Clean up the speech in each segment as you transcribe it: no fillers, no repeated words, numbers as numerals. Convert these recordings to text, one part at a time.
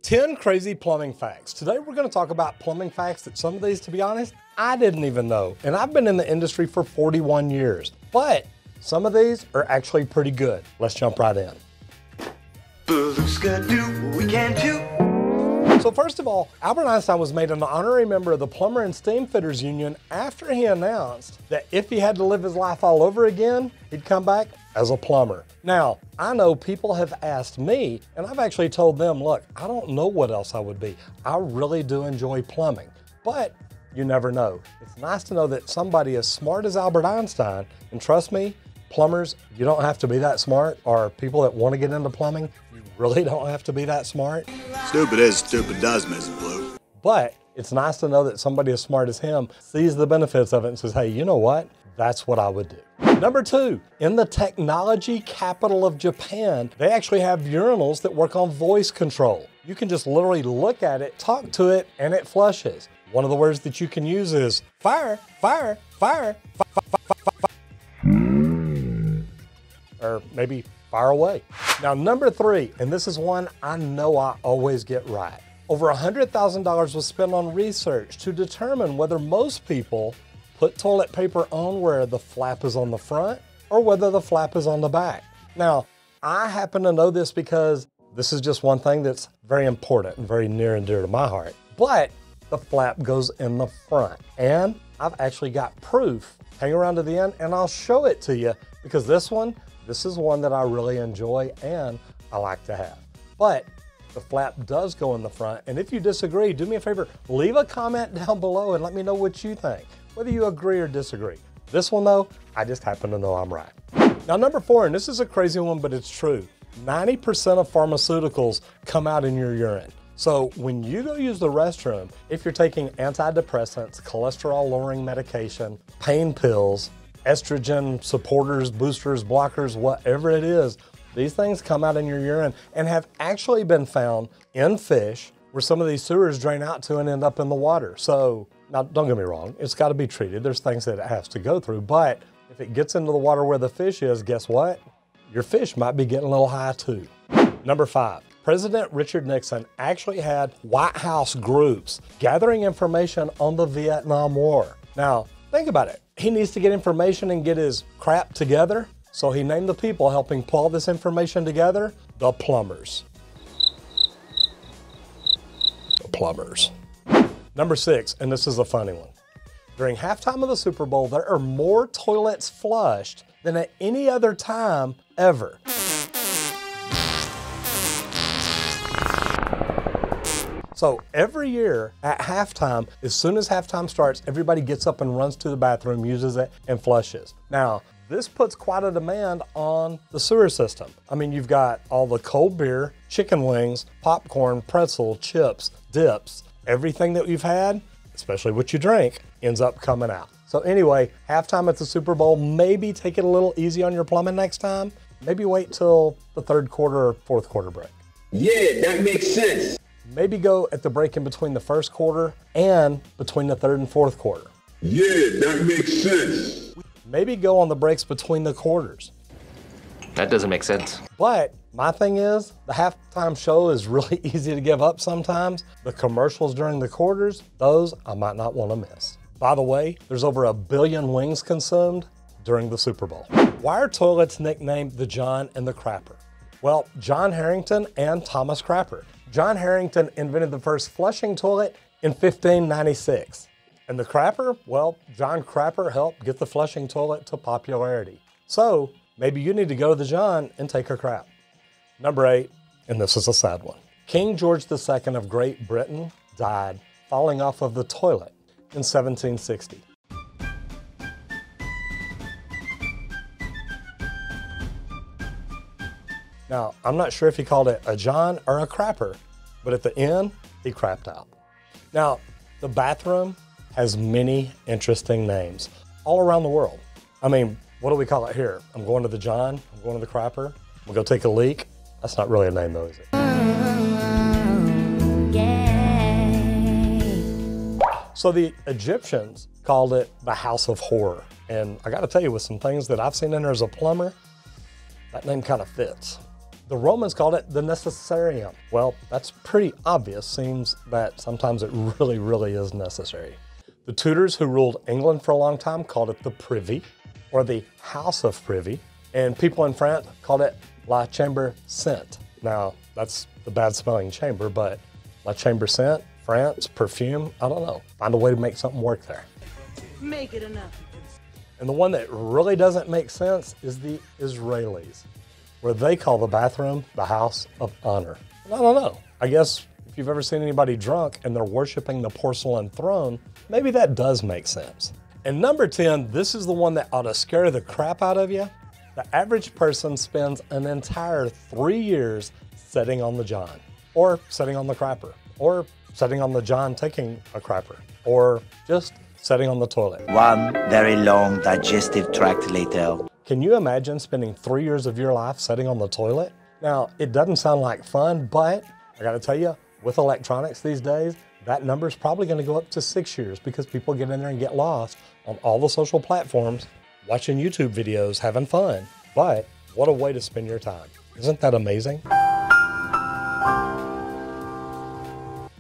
10 crazy plumbing facts. Today we're going to talk about plumbing facts that some of these, to be honest, I didn't even know. And I've been in the industry for 41 years. But some of these are actually pretty good. Let's jump right in. So first of all, Albert Einstein was made an honorary member of the Plumber and Steamfitters Union after he announced that if he had to live his life all over again, he'd come back as a plumber. Now, I know people have asked me, and I've actually told them, look, I don't know what else I would be. I really do enjoy plumbing, but you never know. It's nice to know that somebody as smart as Albert Einstein, and trust me, plumbers, you don't have to be that smart, or people that want to get into plumbing, you really don't have to be that smart. Stupid is, stupid does, Mrs. Blue. But it's nice to know that somebody as smart as him sees the benefits of it and says, hey, you know what? That's what I would do. Number 2, in the technology capital of Japan, they actually have urinals that work on voice control. You can just literally look at it, talk to it, and it flushes. One of the words that you can use is fire, fire, fire, fire, fire, fire. Or maybe fire away. Now, number 3, and this is one I know I always get right. Over $100,000 was spent on research to determine whether most people put toilet paper on where the flap is on the front or whether the flap is on the back. Now, I happen to know this because this is just one thing that's very important and very near and dear to my heart. But the flap goes in the front. And I've actually got proof. Hang around to the end and I'll show it to you because this is one that I really enjoy and I like to have. But the flap does go in the front. And if you disagree, do me a favor, leave a comment down below and let me know what you think, whether you agree or disagree. This one though, I just happen to know I'm right. Now number 4, and this is a crazy one, but it's true. 90% of pharmaceuticals come out in your urine. So when you go use the restroom, if you're taking antidepressants, cholesterol-lowering medication, pain pills, estrogen supporters, boosters, blockers, whatever it is, these things come out in your urine and have actually been found in fish where some of these sewers drain out to and end up in the water. So now don't get me wrong, it's got to be treated. There's things that it has to go through, but if it gets into the water where the fish is, guess what? Your fish might be getting a little high too. Number 5. President Richard Nixon actually had White House groups gathering information on the Vietnam War. Now, think about it. He needs to get information and get his crap together. So he named the people helping pull all this information together, the plumbers. The plumbers. Number 6, and this is a funny one. During halftime of the Super Bowl, there are more toilets flushed than at any other time ever. So every year at halftime, as soon as halftime starts, everybody gets up and runs to the bathroom, uses it, and flushes. Now, this puts quite a demand on the sewer system. I mean, you've got all the cold beer, chicken wings, popcorn, pretzel, chips, dips, everything that you've had, especially what you drink, ends up coming out. So anyway, halftime at the Super Bowl, maybe take it a little easy on your plumbing next time. Maybe wait till the 3rd quarter or 4th quarter break. Yeah, that makes sense. Maybe go at the break in between the 1st quarter and between the 3rd and 4th quarter. Yeah, that makes sense. Maybe go on the breaks between the quarters. That doesn't make sense. But my thing is, the halftime show is really easy to give up sometimes. The commercials during the quarters, those I might not want to miss. By the way, there's over 1 billion wings consumed during the Super Bowl. Why are toilets nicknamed the John and the Crapper? Well, John Harrington and Thomas Crapper. John Harrington invented the first flushing toilet in 1596. And the Crapper, well, John Crapper helped get the flushing toilet to popularity. So maybe you need to go to the John and take a crap. Number 8, and this is a sad one. King George II of Great Britain died falling off of the toilet in 1760. Now, I'm not sure if he called it a John or a Crapper, but at the end, he crapped out. Now, the bathroom has many interesting names all around the world. I mean, what do we call it here? I'm going to the John, I'm going to the Crapper, we'll go take a leak. That's not really a name though, is it? So the Egyptians called it the House of Horror. And I gotta tell you, with some things that I've seen in there as a plumber, that name kind of fits. The Romans called it the necessarium. Well, that's pretty obvious. Seems that sometimes it really is necessary. The Tudors, who ruled England for a long time, called it the privy, or the House of Privy. And people in France called it La Chambre Sainte. Now, that's the bad smelling chamber, but La Chambre Sainte, France, perfume, I don't know. Find a way to make something work there. Make it enough. And the one that really doesn't make sense is the Israelis, where they call the bathroom the house of honor. And I don't know. I guess if you've ever seen anybody drunk and they're worshiping the porcelain throne, maybe that does make sense. And number 10, this is the one that ought to scare the crap out of you. The average person spends an entire 3 years sitting on the john, or sitting on the crapper, or sitting on the john taking a crapper, or just sitting on the toilet. One very long digestive tract later. Can you imagine spending 3 years of your life sitting on the toilet? Now, it doesn't sound like fun, but I gotta tell you, with electronics these days, that number is probably gonna go up to 6 years because people get in there and get lost on all the social platforms, watching YouTube videos, having fun. But what a way to spend your time. Isn't that amazing?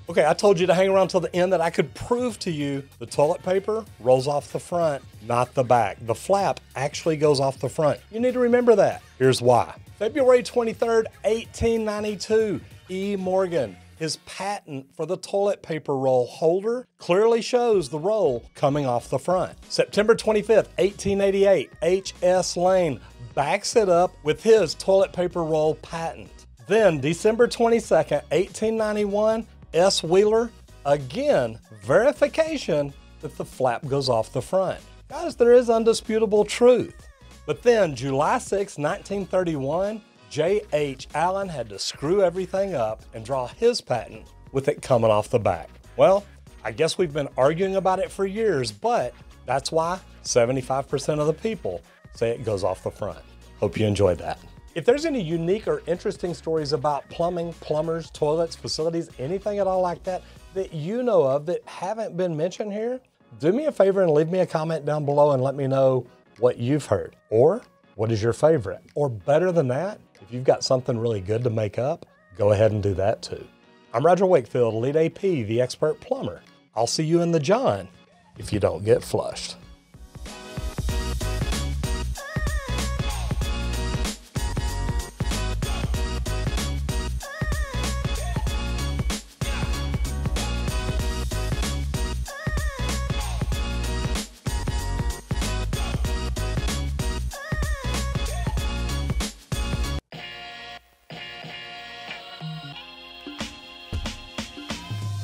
Okay, I told you to hang around till the end that I could prove to you the toilet paper rolls off the front, not the back. The flap actually goes off the front. You need to remember that. Here's why. February 23rd, 1892, E. Morgan, his patent for the toilet paper roll holder clearly shows the roll coming off the front. September 25th, 1888, H.S. Lane backs it up with his toilet paper roll patent. Then December 22nd, 1891, S. Wheeler, again, verification that the flap goes off the front. Guys, there is undisputable truth. But then July 6, 1931, J.H. Allen had to screw everything up and draw his patent with it coming off the back. Well, I guess we've been arguing about it for years, but that's why 75% of the people say it goes off the front. Hope you enjoyed that. If there's any unique or interesting stories about plumbing, plumbers, toilets, facilities, anything at all like that that you know of that haven't been mentioned here, do me a favor and leave me a comment down below and let me know what you've heard. Or what is your favorite? Or better than that, if you've got something really good to make up, go ahead and do that too. I'm Roger Wakefield, Lead AP, the expert plumber. I'll see you in the John if you don't get flushed.